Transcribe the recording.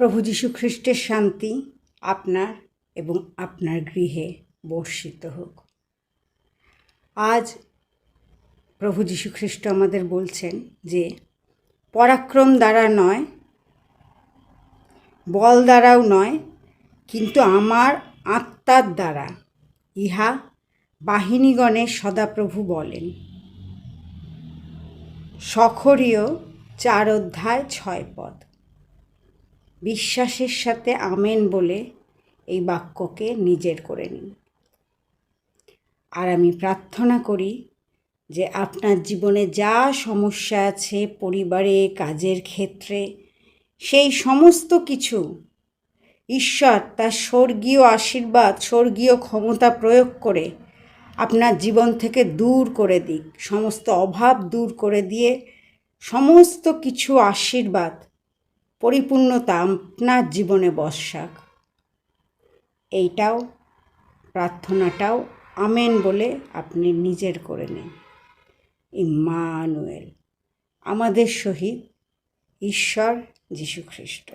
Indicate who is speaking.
Speaker 1: প্রভু যীশু খ্রিস্টের শান্তি আপনার এবং আপনার গৃহে বর্ষিত হোক। আজ প্রভু যীশু খ্রিস্ট আমাদের বলছেন যে পরাক্রম দ্বারা নয়, বল দ্বারাও নয়, কিন্তু আমার আত্মার দ্বারা, ইহা বাহিনীগণের সদাপ্রভু বলেন। সখরীয় 4 অধ্যায় 6 পদ। বিশ্বাসের সাথে আমেন বলে এই বাক্যকে নিজের করে নিন। আর আমি প্রার্থনা করি যে আপনার জীবনে যা সমস্যা আছে, পরিবারে, কাজের ক্ষেত্রে, সেই সমস্ত কিছু ঈশ্বর তার স্বর্গীয় আশীর্বাদ, স্বর্গীয় ক্ষমতা প্রয়োগ করে আপনার জীবন থেকে দূর করে দিক। সমস্ত অভাব দূর করে দিয়ে সমস্ত কিছু আশীর্বাদ, পরিপূর্ণতা আপনার জীবনে বর্ষাক। এইটাও, প্রার্থনাটাও আমেন বলে আপনি নিজের করে নিন। ইম্মানুয়েল, আমাদের সহিত ঈশ্বর যীশু খ্রিস্ট।